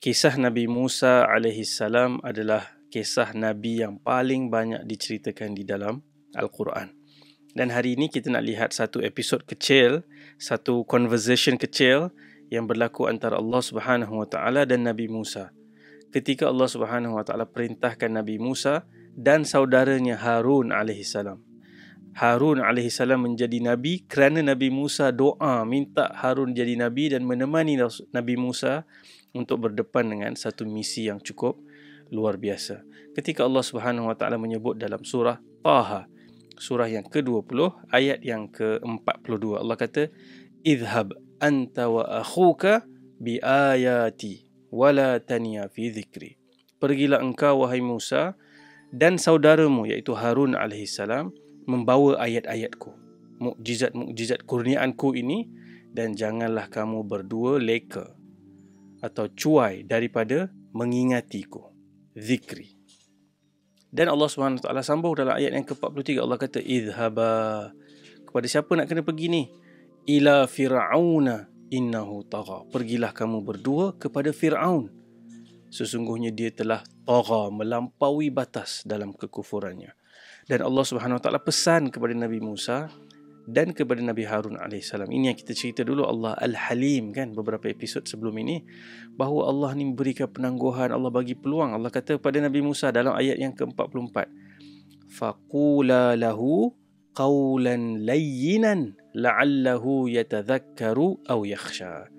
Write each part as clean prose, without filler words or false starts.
Kisah Nabi Musa alaihi salam adalah kisah Nabi yang paling banyak diceritakan di dalam Al-Quran. Dan hari ini kita nak lihat satu episod kecil, satu conversation kecil yang berlaku antara Allah Subhanahu Wa Taala dan Nabi Musa. Ketika Allah Subhanahu Wa Taala perintahkan Nabi Musa dan saudaranya Harun alaihi salam. Harun alaihi salam menjadi nabi kerana Nabi Musa doa minta Harun jadi nabi dan menemani Nabi Musa untuk berdepan dengan satu misi yang cukup luar biasa. Ketika Allah Subhanahu Wa Taala menyebut dalam surah Taha, surah yang ke-20 ayat yang ke-42, Allah kata, "Idhhab anta wa akhuka bi ayati wala taniya fi dhikri." Pergilah engkau wahai Musa dan saudaramu iaitu Harun alaihi salam membawa ayat-ayatku, mukjizat-mukjizat kurniaanku ini, dan janganlah kamu berdua leka atau cuai daripada mengingatiku, zikri. Dan Allah SWT sambung dalam ayat yang ke-43, Allah kata, idhaba, kepada siapa nak kena pergi ni? Ila fir'auna innahu tagha. Pergilah kamu berdua kepada Fir'aun. Sesungguhnya dia telah tagha, melampaui batas dalam kekufurannya. Dan Allah SWT pesan kepada Nabi Musa dan kepada Nabi Harun AS. Ini yang kita cerita dulu, Allah Al-Halim kan, beberapa episod sebelum ini, bahawa Allah ni memberikan penangguhan, Allah bagi peluang. Allah kata kepada Nabi Musa dalam ayat yang ke-44, faqula lahu qawlan layyinan la'allahu yatadhakkaru aw yakhsha.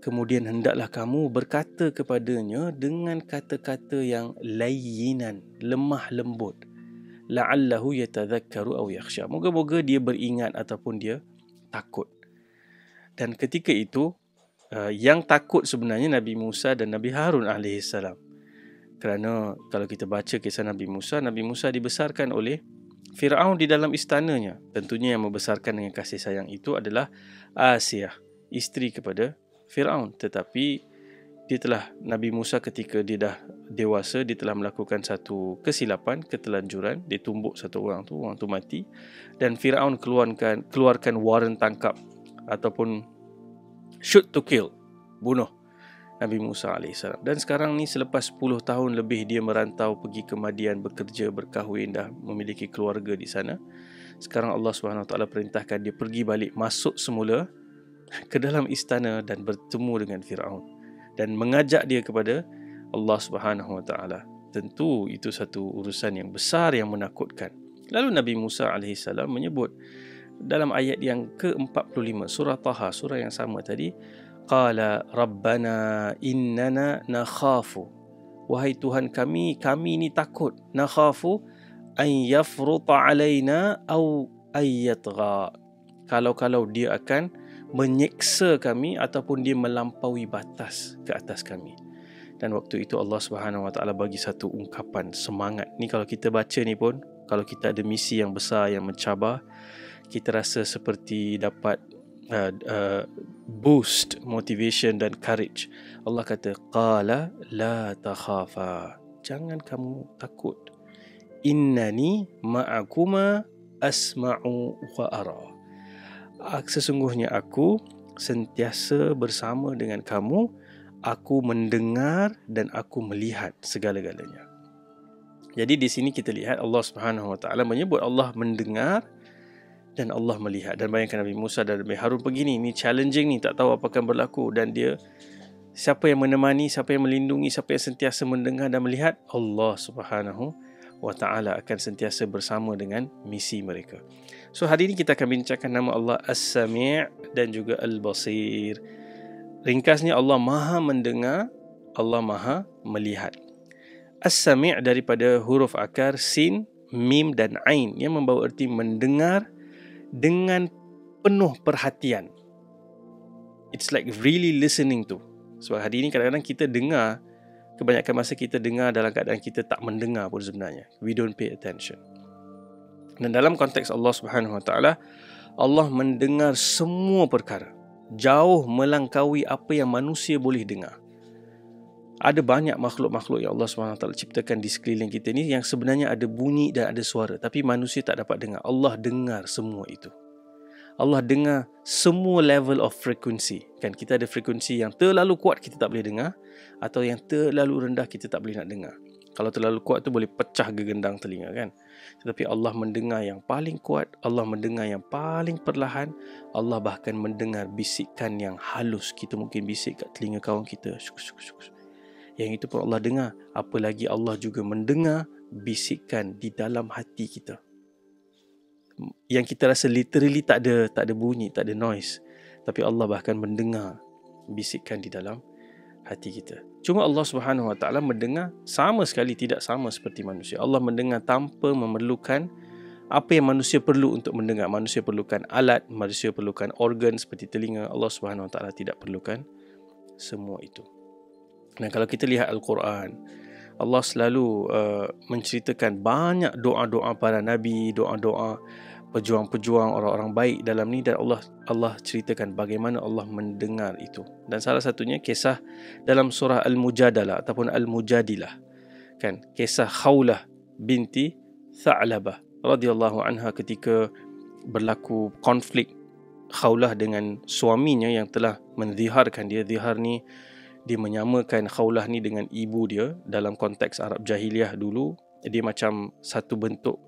Kemudian hendaklah kamu berkata kepadanya dengan kata-kata yang layyinan, lemah lembut, la'allahu yatadhakkaru aw yakhsha. Moga-moga dia beringat ataupun dia takut. Dan ketika itu yang takut sebenarnya Nabi Musa dan Nabi Harun AS. Kerana kalau kita baca kisah Nabi Musa dibesarkan oleh Fir'aun di dalam istananya. Tentunya yang membesarkan dengan kasih sayang itu adalah Asiyah, isteri kepada Fir'aun. Tetapi Nabi Musa ketika dia dah dewasa, dia telah melakukan satu kesilapan, ketelanjuran. Dia tumbuk satu orang tu mati. Dan Fir'aun keluarkan warrant tangkap ataupun shoot to kill, bunuh Nabi Musa AS. Dan sekarang ni selepas 10 tahun lebih dia merantau pergi ke Madian, bekerja, berkahwin, dah memiliki keluarga di sana. Sekarang Allah SWT perintahkan dia pergi balik, masuk semula ke dalam istana dan bertemu dengan Fir'aun dan mengajak dia kepada Allah Subhanahu Wa Taala. Tentu itu satu urusan yang besar yang menakutkan. Lalu Nabi Musa AS menyebut dalam ayat yang ke-45 surah Taha, surah yang sama tadi, qala rabbana innana nakhafu, wahai Tuhan kami ni takut, nakhafu an yafruta alaina aw ayyatgha, kalau dia akan menyeksa kami ataupun dia melampaui batas ke atas kami. Dan waktu itu Allah Subhanahu Wa Taala bagi satu ungkapan semangat. Ni kalau kita baca ni pun, kalau kita ada misi yang besar yang mencabar, kita rasa seperti dapat boost motivation dan courage. Allah kata, qala la takhafa, jangan kamu takut, innani ma'akuma asma'u wa ara, sesungguhnya aku sentiasa bersama dengan kamu, aku mendengar dan aku melihat segala-galanya. Jadi di sini kita lihat Allah Subhanahu Wa Taala menyebut Allah mendengar dan Allah melihat. Dan bayangkan Nabi Musa dan Nabi Harun pergi ni challenging ni, tak tahu apa akan berlaku, dan dia, siapa yang menemani, siapa yang melindungi, siapa yang sentiasa mendengar dan melihat? Allah Subhanahu Wa Taala akan sentiasa bersama dengan misi mereka. So hari ini kita akan bincangkan nama Allah As-Sami' dan juga Al-Basir. Ringkasnya, Allah Maha mendengar, Allah Maha melihat. As-Sami' daripada huruf akar sin, mim dan ain yang membawa erti mendengar dengan penuh perhatian. It's like really listening to. Sebab hari ini kadang-kadang kita dengar, kebanyakan masa kita dengar dalam keadaan kita tak mendengar pun sebenarnya. We don't pay attention. Dan dalam konteks Allah Subhanahu Wa Taala, Allah mendengar semua perkara, jauh melangkaui apa yang manusia boleh dengar. Ada banyak makhluk-makhluk yang Allah Subhanahu Wa Taala ciptakan di sekeliling kita ni yang sebenarnya ada bunyi dan ada suara, tapi manusia tak dapat dengar. Allah dengar semua itu. Allah dengar semua level of frekuensi. Kan kita ada frekuensi yang terlalu kuat kita tak boleh dengar, atau yang terlalu rendah kita tak boleh nak dengar. Kalau terlalu kuat tu boleh pecah gegendang telinga kan. Tetapi Allah mendengar yang paling kuat, Allah mendengar yang paling perlahan, Allah bahkan mendengar bisikan yang halus. Kita mungkin bisik kat telinga kawan kita, yang itu pun Allah dengar. Apalagi Allah juga mendengar bisikan di dalam hati kita, yang kita rasa literally tak ada bunyi, tak ada noise, tapi Allah bahkan mendengar bisikan di dalam hati kita. Cuma Allah Subhanahu Wa Taala mendengar sama sekali tidak sama seperti manusia. Allah mendengar tanpa memerlukan apa yang manusia perlu untuk mendengar. Manusia perlukan alat, manusia perlukan organ seperti telinga. Allah Subhanahu Wa Taala tidak perlukan semua itu. Dan kalau kita lihat Al-Quran, Allah selalu menceritakan banyak doa-doa para nabi, doa-doa pejuang-pejuang orang-orang baik dalam ni, dan Allah ceritakan bagaimana Allah mendengar itu. Dan salah satunya kisah dalam surah Al-Mujadalah ataupun Al-Mujadilah, kan, kisah Khawlah binti Tha'labah radhiyallahu anha ketika berlaku konflik Khawlah dengan suaminya yang telah menziharkan dia. Zihar ni dia menyamakan Khawlah ni dengan ibu dia. Dalam konteks Arab Jahiliyah dulu, dia macam satu bentuk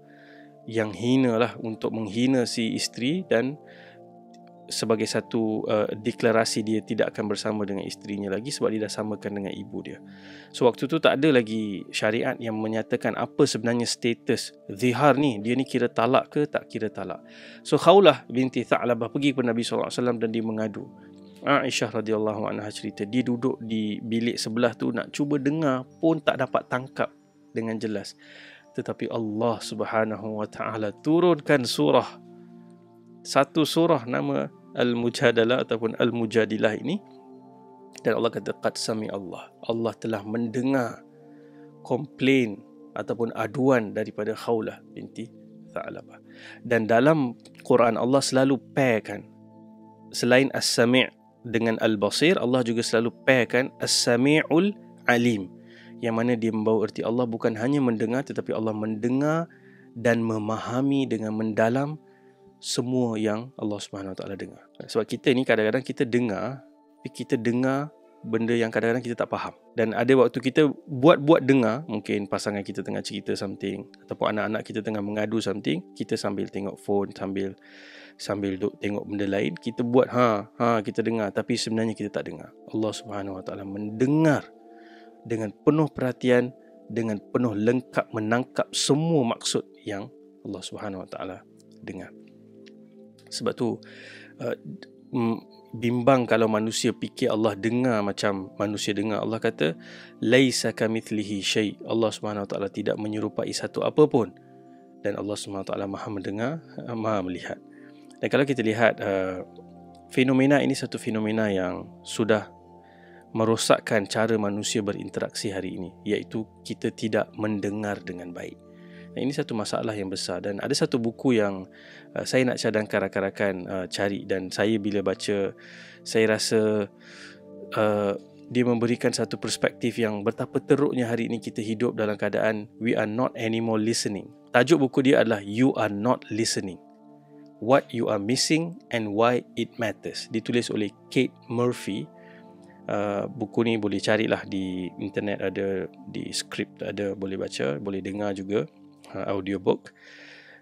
yang hina lah, untuk menghina si isteri, dan sebagai satu deklarasi dia tidak akan bersama dengan isterinya lagi sebab dia dah samakan dengan ibu dia. So waktu tu tak ada lagi syariat yang menyatakan apa sebenarnya status zihar ni, dia ni kira talak ke tak kira talak. So Khawlah binti Tha'labah pergi kepada Nabi SAW dan dia mengadu. Aisyah radhiyallahu anha cerita, dia duduk di bilik sebelah tu nak cuba dengar pun tak dapat tangkap dengan jelas. Tetapi Allah Subhanahu Wa Taala turunkan satu surah nama Al-Mujadalah ataupun Al-Mujadilah ini, dan Allah kata qad sami Allah telah mendengar komplain ataupun aduan daripada Khawlah binti Tha'labah. Dan dalam Quran Allah selalu pairkan, selain As-Sami' dengan Al-Basir, Allah juga selalu pairkan As-Sami'ul Alim, yang mana dia membawa erti Allah bukan hanya mendengar, tetapi Allah mendengar dan memahami dengan mendalam semua yang Allah Subhanahu Wa Taala dengar. Sebab kita ni kadang-kadang kita dengar, tapi kita dengar benda yang kadang-kadang kita tak faham. Dan ada waktu kita buat dengar, mungkin pasangan kita tengah cerita something, ataupun anak-anak kita tengah mengadu something, kita sambil tengok phone, sambil duk tengok benda lain, kita buat kita dengar, tapi sebenarnya kita tak dengar. Allah Subhanahu Wa Taala mendengar dengan penuh perhatian, dengan penuh lengkap, menangkap semua maksud yang Allah Subhanahu Wa Taala dengar. Sebab tu bimbang kalau manusia fikir Allah dengar macam manusia dengar. Allah kata laisa kamithlihi syai'. Allah Subhanahu Wa Taala tidak menyerupai satu apa pun, dan Allah Subhanahu Wa Taala Maha mendengar, Maha melihat. Dan kalau kita lihat fenomena ini, satu fenomena yang sudah merosakkan cara manusia berinteraksi hari ini, iaitu kita tidak mendengar dengan baik. Dan ini satu masalah yang besar. Dan ada satu buku yang saya nak cadangkan rakan-rakan cari, dan saya bila baca, saya rasa dia memberikan satu perspektif yang betapa teruknya hari ini kita hidup dalam keadaan we are not anymore listening. Tajuk buku dia adalah You Are Not Listening, What You Are Missing and Why It Matters. Ditulis oleh Kate Murphy. Buku ni boleh carilah di internet, ada di Script, ada, boleh baca, boleh dengar juga audiobook.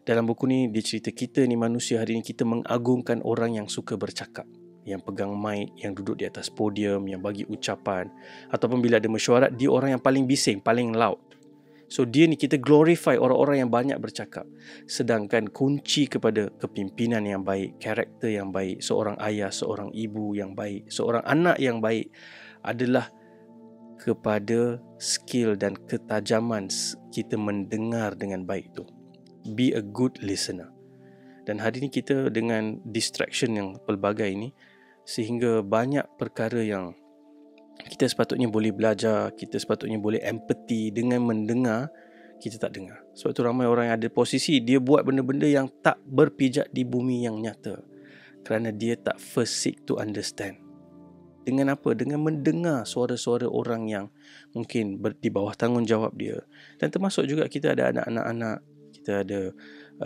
Dalam buku ni dia cerita kita ni manusia hari ni, kita mengagungkan orang yang suka bercakap, yang pegang mic, yang duduk di atas podium, yang bagi ucapan, ataupun bila ada mesyuarat dia orang yang paling bising, paling loud. So dia ni, kita glorify orang-orang yang banyak bercakap. Sedangkan kunci kepada kepimpinan yang baik, karakter yang baik, seorang ayah, seorang ibu yang baik, seorang anak yang baik adalah kepada skill dan ketajaman kita mendengar dengan baik tu. Be a good listener. Dan hari ni kita dengan distraction yang pelbagai ni, sehingga banyak perkara yang kita sepatutnya boleh belajar, kita sepatutnya boleh empathy dengan mendengar, kita tak dengar. Sebab tu ramai orang yang ada posisi, dia buat benda-benda yang tak berpijak di bumi yang nyata, kerana dia tak first seek to understand. Dengan apa? Dengan mendengar suara-suara orang yang mungkin di bawah tanggungjawab dia. Dan termasuk juga kita ada anak-anak, kita ada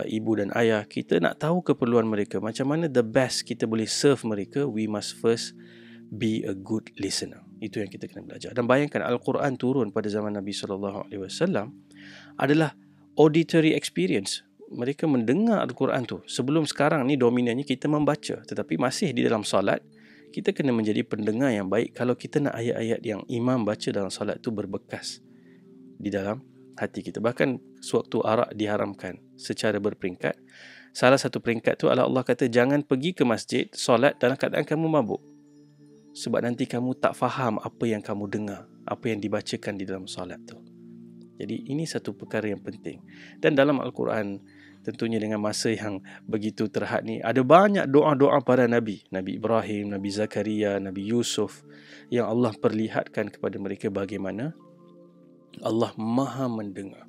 ibu dan ayah, kita nak tahu keperluan mereka, macam mana the best kita boleh serve mereka, we must first be a good listener. Itu yang kita kena belajar. Dan bayangkan Al-Quran turun pada zaman Nabi SAW adalah auditory experience. Mereka mendengar Al-Quran tu. Sebelum sekarang ni dominannya kita membaca, tetapi masih di dalam solat kita kena menjadi pendengar yang baik kalau kita nak ayat-ayat yang imam baca dalam solat tu berbekas di dalam hati kita. Bahkan sewaktu arak diharamkan secara berperingkat, salah satu peringkat tu adalah Allah kata jangan pergi ke masjid solat dalam keadaan kamu mabuk, sebab nanti kamu tak faham apa yang kamu dengar, apa yang dibacakan di dalam solat tu. Jadi ini satu perkara yang penting. Dan dalam Al-Quran, tentunya dengan masa yang begitu terhad ni, ada banyak doa-doa para Nabi. Nabi Ibrahim, Nabi Zakaria, Nabi Yusuf, yang Allah perlihatkan kepada mereka bagaimana Allah maha mendengar.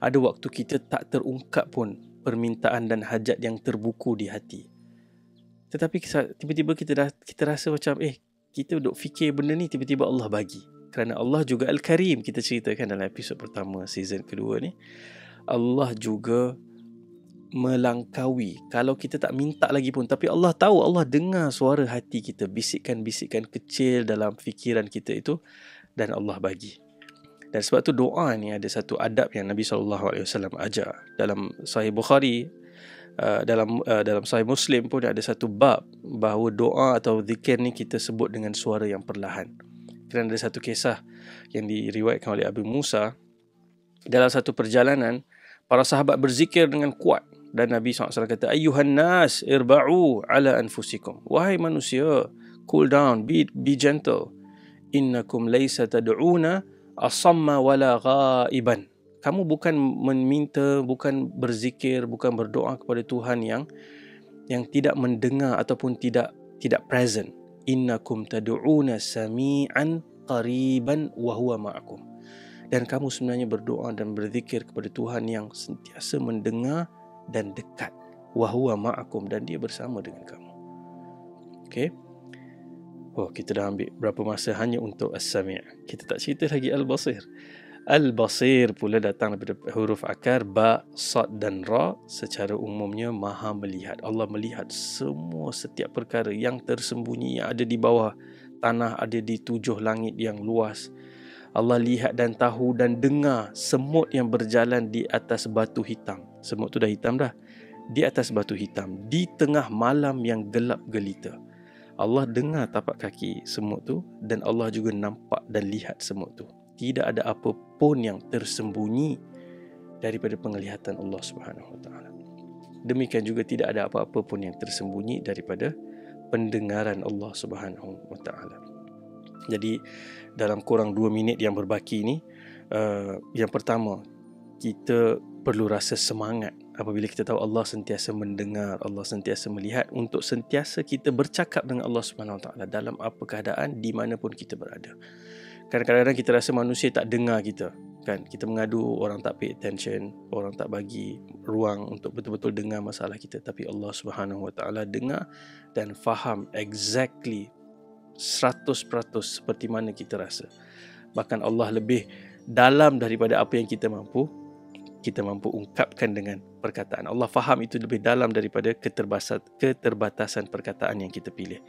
Ada waktu kita tak terungkap pun permintaan dan hajat yang terbuku di hati. Tetapi tiba-tiba kita rasa macam kita duk fikir benda ni, tiba-tiba Allah bagi. Kerana Allah juga Al-Karim, kita ceritakan dalam episod pertama season kedua ni. Allah juga melangkaui. Kalau kita tak minta lagi pun, tapi Allah tahu, Allah dengar suara hati kita, bisikan-bisikan kecil dalam fikiran kita itu, dan Allah bagi. Dan sebab tu doa ni ada satu adab yang Nabi SAW ajar. Dalam Sahih Bukhari, dalam Sahih Muslim pun ada satu bab bahawa doa atau zikir ni kita sebut dengan suara yang perlahan. Kerana ada satu kisah yang diriwayatkan oleh Abu Musa, dalam satu perjalanan para sahabat berzikir dengan kuat, dan Nabi SAW kata, ayyuhan nas irba'u ala anfusikum, wahai manusia, cool down, be gentle, innakum laysa tad'una asamma wala ghaiban. Kamu bukan meminta, bukan berzikir, bukan berdoa kepada Tuhan yang tidak mendengar ataupun tidak present. Innakum tad'una sami'an qariban wa huwa ma'akum. Dan kamu sebenarnya berdoa dan berzikir kepada Tuhan yang sentiasa mendengar dan dekat. Wa huwa ma'akum, dan dia bersama dengan kamu. Okey. Kita dah ambil berapa masa hanya untuk As-Sami'. Kita tak cerita lagi Al-Basir. Al-Basir pula datang daripada huruf akar ba, sad dan ra. Secara umumnya maha melihat. Allah melihat setiap perkara yang tersembunyi, yang ada di bawah tanah, ada di 7 langit yang luas. Allah lihat dan tahu dan dengar semut yang berjalan di atas batu hitam. Semut tu dah hitam dah. Di atas batu hitam, di tengah malam yang gelap gelita. Allah dengar tapak kaki semut tu, dan Allah juga nampak dan lihat semut tu. Tidak ada apa pun yang tersembunyi daripada penglihatan Allah Subhanahu Wa Taala. Demikian juga tidak ada apa-apa pun yang tersembunyi daripada pendengaran Allah Subhanahu Wa Taala. Jadi dalam kurang 2 minit yang berbaki ni, yang pertama, kita perlu rasa semangat apabila kita tahu Allah sentiasa mendengar, Allah sentiasa melihat, untuk sentiasa kita bercakap dengan Allah Subhanahu Wa Taala dalam apa keadaan, di mana pun kita berada. Kadang-kadang kita rasa manusia tak dengar kita, kan? Kita mengadu, orang tak pay attention, orang tak bagi ruang untuk betul-betul dengar masalah kita. Tapi Allah Subhanahu Wa Taala dengar dan faham exactly 100% seperti mana kita rasa. Bahkan Allah lebih dalam daripada apa yang kita mampu ungkapkan dengan perkataan. Allah faham itu lebih dalam daripada keterbatasan perkataan yang kita pilih.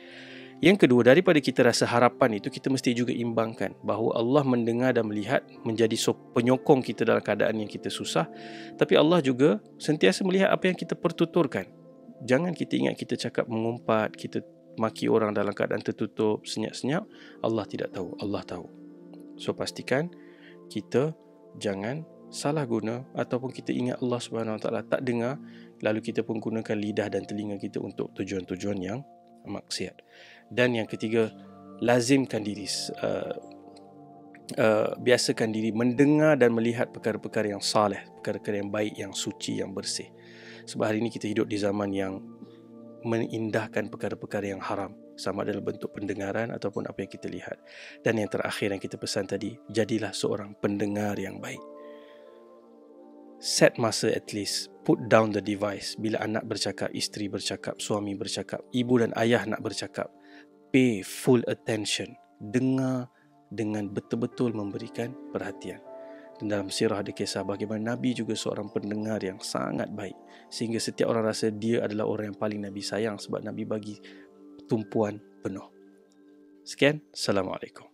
Yang kedua, daripada kita rasa harapan itu, kita mesti juga imbangkan bahawa Allah mendengar dan melihat, menjadi penyokong kita dalam keadaan yang kita susah. Tapi Allah juga sentiasa melihat apa yang kita pertuturkan. Jangan kita ingat kita cakap mengumpat, kita maki orang dalam keadaan tertutup, senyap-senyap. Allah tidak tahu, Allah tahu. So pastikan kita jangan salah guna, ataupun kita ingat Allah Subhanahu Wa Taala tak dengar, lalu kita pun gunakan lidah dan telinga kita untuk tujuan-tujuan yang maksiat. Dan yang ketiga, lazimkan diri, biasakan diri mendengar dan melihat perkara-perkara yang saleh, perkara-perkara yang baik, yang suci, yang bersih. Sebab hari ini kita hidup di zaman yang mengindahkan perkara-perkara yang haram, sama dalam bentuk pendengaran ataupun apa yang kita lihat. Dan yang terakhir yang kita pesan tadi, jadilah seorang pendengar yang baik. Set masa, at least put down the device. Bila anak bercakap, isteri bercakap, suami bercakap, ibu dan ayah nak bercakap, pay full attention. Dengar dengan betul-betul memberikan perhatian. Dan dalam sirah ada kisah bagaimana Nabi juga seorang pendengar yang sangat baik, sehingga setiap orang rasa dia adalah orang yang paling Nabi sayang sebab Nabi bagi tumpuan penuh. Sekian, Assalamualaikum.